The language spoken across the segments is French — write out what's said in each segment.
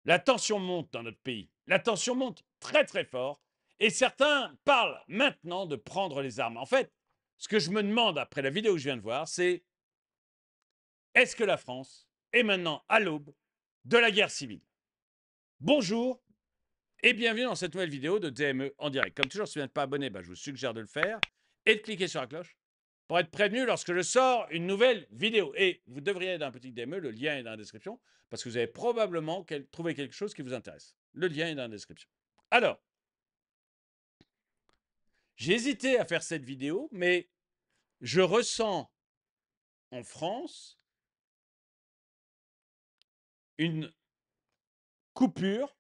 La tension monte dans notre pays. La tension monte très très fort. Et certains parlent maintenant de prendre les armes. En fait, ce que je me demande après la vidéo que je viens de voir, c'est est-ce que la France est maintenant à l'aube de la guerre civile? Bonjour et bienvenue dans cette nouvelle vidéo de DME en direct. Comme toujours, si vous n'êtes pas abonné, je vous suggère de le faire et de cliquer sur la cloche pour être prévenu lorsque je sors une nouvelle vidéo. Et vous devriez être un petit DME, le lien est dans la description, parce que vous avez probablement trouvé quelque chose qui vous intéresse. Le lien est dans la description. Alors, j'ai hésité à faire cette vidéo, mais je ressens en France une coupure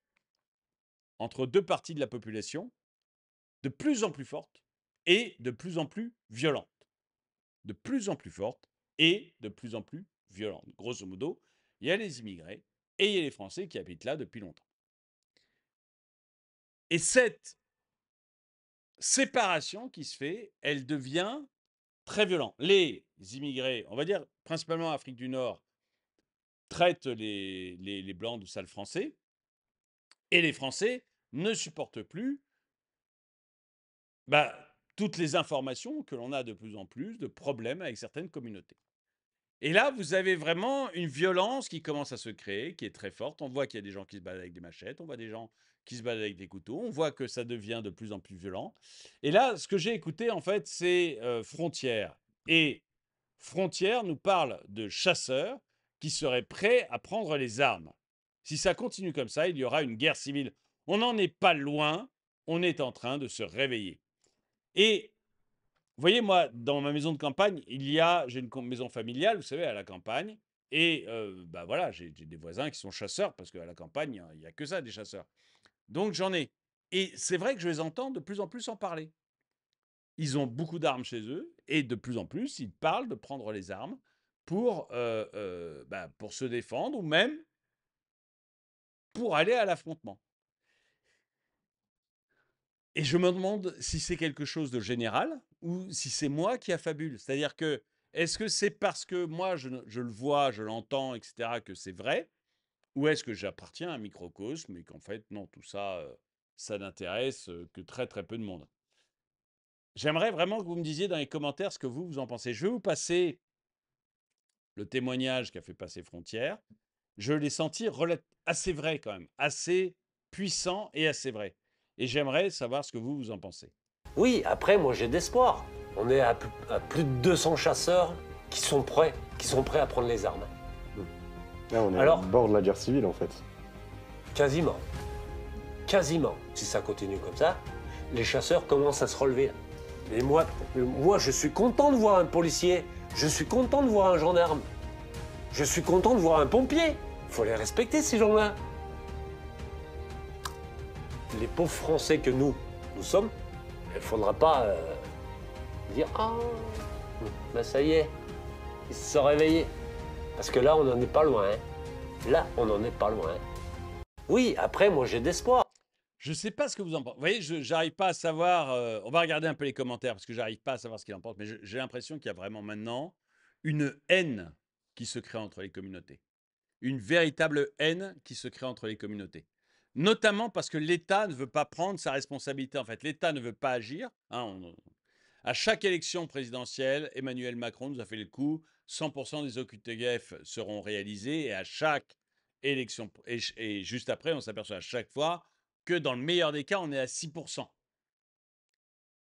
entre deux parties de la population de plus en plus forte et de plus en plus violente. De plus en plus forte et de plus en plus violente. Grosso modo, il y a les immigrés et il y a les Français qui habitent là depuis longtemps. Et cette séparation qui se fait, elle devient très violente. Les immigrés, on va dire principalement Afrique du Nord, traitent les Blancs de sales Français, et les Français ne supportent plus toutes les informations que l'on a de plus en plus de problèmes avec certaines communautés. Et là, vous avez vraiment une violence qui commence à se créer, qui est très forte. On voit qu'il y a des gens qui se baladent avec des machettes, on voit des gens qui se baladent avec des couteaux, on voit que ça devient de plus en plus violent. Et là, ce que j'ai écouté, en fait, c'est Frontières. Et Frontières nous parle de chasseurs qui seraient prêts à prendre les armes. Si ça continue comme ça, il y aura une guerre civile. On n'en est pas loin, on est en train de se réveiller. Et vous voyez, moi, dans ma maison de campagne, j'ai une maison familiale, vous savez, à la campagne. Et voilà, j'ai des voisins qui sont chasseurs, parce qu'à la campagne, il n'y a que ça, des chasseurs. Donc j'en ai. Et c'est vrai que je les entends de plus en plus en parler. Ils ont beaucoup d'armes chez eux, et de plus en plus, ils parlent de prendre les armes pour se défendre, ou même pour aller à l'affrontement. Et je me demande si c'est quelque chose de général ou si c'est moi qui affabule. C'est-à-dire que, est-ce que c'est parce que moi, je le vois, je l'entends, etc., que c'est vrai? Ou est-ce que j'appartiens à un microcosme et qu'en fait, non, tout ça, ça n'intéresse que très très peu de monde? J'aimerais vraiment que vous me disiez dans les commentaires ce que vous en pensez. Je vais vous passer le témoignage qu'a fait passer Frontières. Je l'ai senti assez vrai quand même, assez puissant et assez vrai. Et j'aimerais savoir ce que vous en pensez. Oui, après, moi j'ai d'espoir. On est à plus de 200 chasseurs qui sont prêts à prendre les armes. Là, on est au Alors, bord de la guerre civile, en fait. quasiment, quasiment, si ça continue comme ça, les chasseurs commencent à se relever. Mais moi, je suis content de voir un policier, je suis content de voir un gendarme, je suis content de voir un pompier. Il faut les respecter, ces gens-là. Les pauvres Français que nous sommes, il ne faudra pas dire « Ah, ça y est, ils se sont réveillés ». Parce que là, on n'en est pas loin. Hein. Là, on n'en est pas loin. Oui, après, moi, j'ai d'espoir. Je ne sais pas ce que vous en pensez. Vous voyez, je n'arrive pas à savoir. On va regarder un peu les commentaires parce que j'arrive pas à savoir ce qu'il en pense. Mais j'ai l'impression qu'il y a vraiment maintenant une haine qui se crée entre les communautés. Une véritable haine qui se crée entre les communautés. Notamment parce que l'État ne veut pas prendre sa responsabilité. En fait, l'État ne veut pas agir. Hein, à chaque élection présidentielle, Emmanuel Macron nous a fait le coup. 100% des OQTF seront réalisés. Et à chaque élection, et juste après, on s'aperçoit à chaque fois que dans le meilleur des cas, on est à 6%.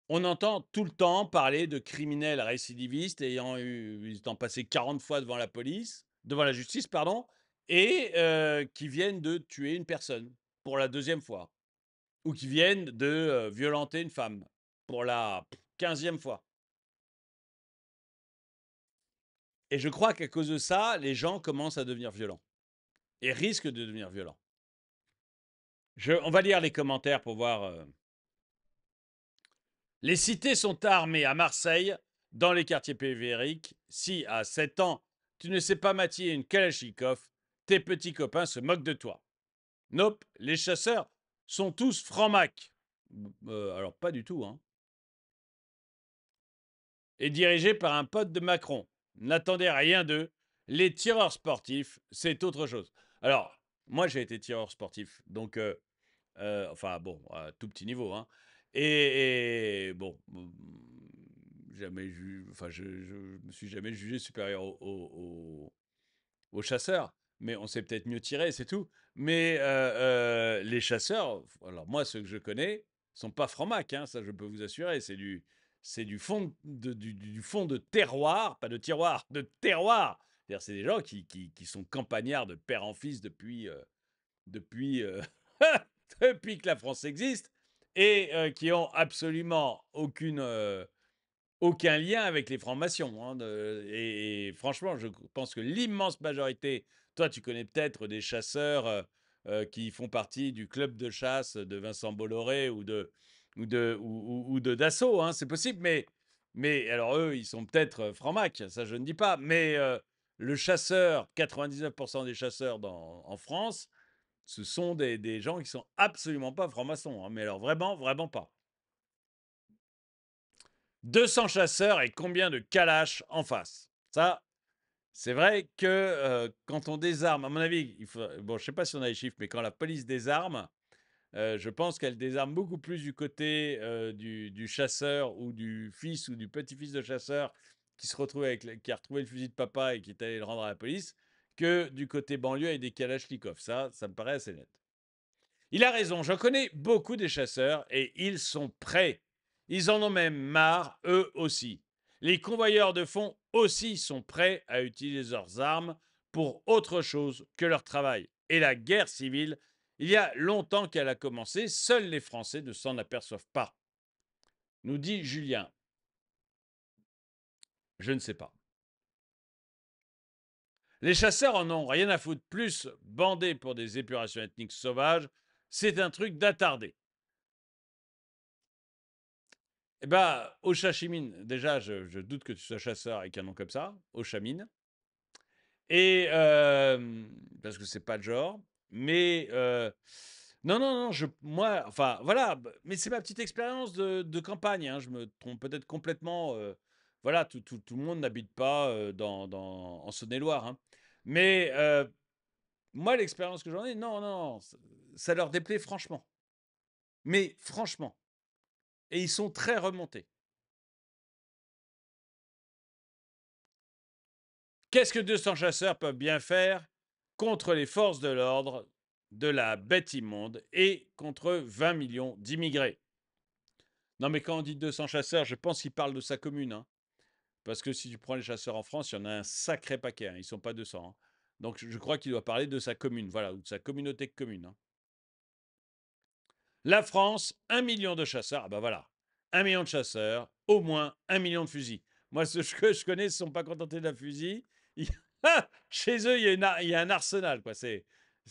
On entend tout le temps parler de criminels récidivistes étant passé 40 fois devant devant la justice, pardon, et qui viennent de tuer une personne pour la deuxième fois, ou qui viennent de violenter une femme pour la 15e fois. Et je crois qu'à cause de ça, les gens commencent à devenir violents et risquent de devenir violents. On va lire les commentaires pour voir. Les cités sont armées à Marseille, dans les quartiers périphériques. Si, à 7 ans, tu ne sais pas manier une Kalachnikov, tes petits copains se moquent de toi. Nope, les chasseurs sont tous francs-mac. Alors, pas du tout, hein. Et dirigés par un pote de Macron. N'attendez rien d'eux. Les tireurs sportifs, c'est autre chose. Alors, Moi, j'ai été tireur sportif, donc enfin bon, à tout petit niveau, hein. Et bon, jamais enfin, je me suis jamais jugé supérieur aux chasseurs, mais on sait peut-être mieux tirer, c'est tout. Mais les chasseurs, alors moi, ceux que je connais, sont pas francs-macs, hein, ça je peux vous assurer. C'est du fond du fond de terroir, pas de tiroir, de terroir. C'est-à-dire, c'est des gens qui sont campagnards de père en fils depuis, depuis que la France existe et qui ont absolument aucun lien avec les francs-maçons, hein, et franchement, je pense que l'immense majorité, toi, tu connais peut-être des chasseurs qui font partie du club de chasse de Vincent Bolloré ou de Dassault, hein, c'est possible, mais alors eux, ils sont peut-être francs-macs, ça je ne dis pas, mais le chasseur, 99% des chasseurs en France, ce sont des gens qui sont absolument pas francs-maçons, hein, mais alors vraiment, vraiment pas. 200 chasseurs et combien de kalash en face? Ça, c'est vrai que quand on désarme, à mon avis, bon, je sais pas si on a les chiffres, mais quand la police désarme, je pense qu'elle désarme beaucoup plus du côté du chasseur ou du fils ou du petit-fils de chasseur qui se retrouve qui a retrouvé le fusil de papa et qui est allé le rendre à la police, que du côté banlieue avec des kalachnikovs. Ça me paraît assez net. Il a raison, je connais beaucoup des chasseurs et ils sont prêts. Ils en ont même marre, eux aussi. Les convoyeurs de fonds aussi sont prêts à utiliser leurs armes pour autre chose que leur travail. Et la guerre civile, il y a longtemps qu'elle a commencé, seuls les Français ne s'en aperçoivent pas. Nous dit Julien. Je ne sais pas. Les chasseurs en ont rien à foutre, plus bandés pour des épurations ethniques sauvages, c'est un truc d'attardé. Eh ben, au Chachimine, déjà, je doute que tu sois chasseur avec un nom comme ça, au Chamine. Et parce que c'est pas le genre. Mais non, non, non, moi, enfin, voilà. Mais c'est ma petite expérience de campagne, hein, je me trompe peut-être complètement. Voilà, tout le monde n'habite pas en Saône-et-Loire, hein. Mais moi, l'expérience que j'en ai, non, non, ça leur déplaît franchement. Mais franchement. Et ils sont très remontés. Qu'est-ce que 200 chasseurs peuvent bien faire contre les forces de l'ordre de la bête immonde et contre 20 millions d'immigrés? Non, mais quand on dit 200 chasseurs, je pense qu'il parle de sa commune, hein. Parce que si tu prends les chasseurs en France, il y en a un sacré paquet, hein. Ils ne sont pas 200, hein. Donc je crois qu'il doit parler de sa commune, voilà, ou de sa communauté de communes, hein. La France, 1 million de chasseurs. Ah ben voilà, 1 million de chasseurs, au moins 1 million de fusils. Moi, ceux que je connais ne sont pas contentés d'un fusil. Chez eux, il y a un arsenal, quoi.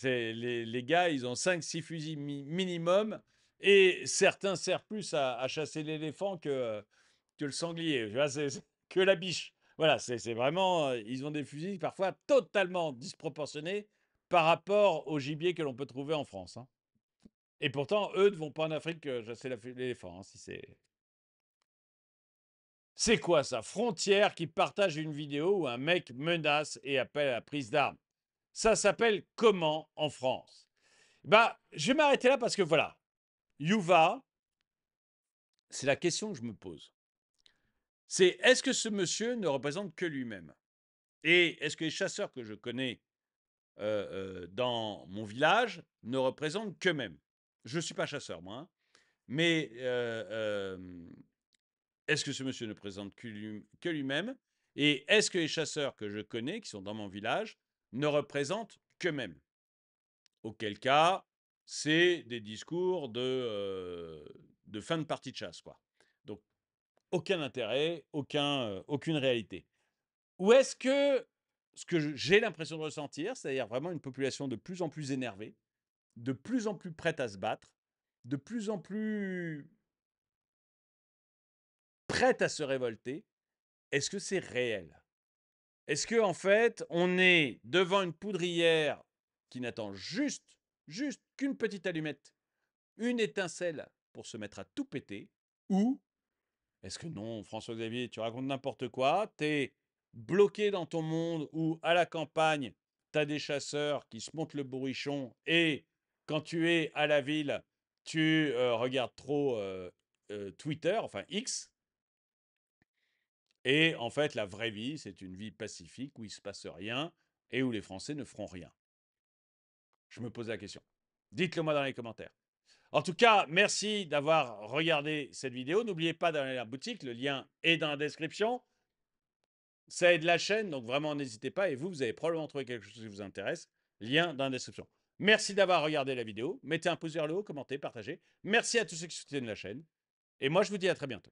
Les gars, ils ont 5-6 fusils minimum. Et certains servent plus à chasser l'éléphant que le sanglier. Tu vois, que la biche. Voilà, c'est vraiment. Ils ont des fusils parfois totalement disproportionnés par rapport au gibier que l'on peut trouver en France, hein. Et pourtant, eux ne vont pas en Afrique chasser l'éléphant, hein, si c'est. C'est quoi ça? Frontière qui partage une vidéo où un mec menace et appelle à la prise d'armes. Ça s'appelle comment en France? Bah, je vais m'arrêter là parce que voilà, Yuva, c'est la question que je me pose. C'est est-ce que ce monsieur ne représente que lui-même? Et est-ce que les chasseurs que je connais dans mon village ne représentent qu'eux-mêmes? Je ne suis pas chasseur, moi, hein, mais est-ce que ce monsieur ne présente que lui-même? Et est-ce que les chasseurs que je connais, qui sont dans mon village, ne représentent qu'eux-mêmes? Auquel cas, c'est des discours de fin de partie de chasse, quoi. Donc, aucun intérêt, aucune réalité. Ou est-ce que ce que j'ai l'impression de ressentir, c'est-à-dire vraiment une population de plus en plus énervée, de plus en plus prête à se battre, de plus en plus prête à se révolter, est-ce que c'est réel? Est-ce que en fait, on est devant une poudrière qui n'attend juste qu'une petite allumette, une étincelle pour se mettre à tout péter? Ou est-ce que non, François-Xavier, tu racontes n'importe quoi, tu es bloqué dans ton monde où à la campagne, tu as des chasseurs qui se montent le bourrichon et quand tu es à la ville, tu regardes trop Twitter, enfin X. Et en fait, la vraie vie, c'est une vie pacifique où il ne se passe rien et où les Français ne feront rien. Je me pose la question. Dites-le moi dans les commentaires. En tout cas, merci d'avoir regardé cette vidéo. N'oubliez pas d'aller à la boutique, le lien est dans la description. Ça aide la chaîne, donc vraiment n'hésitez pas. Et vous avez probablement trouvé quelque chose qui vous intéresse. Lien dans la description. Merci d'avoir regardé la vidéo. Mettez un pouce vers le haut, commentez, partagez. Merci à tous ceux qui soutiennent la chaîne. Et moi, je vous dis à très bientôt.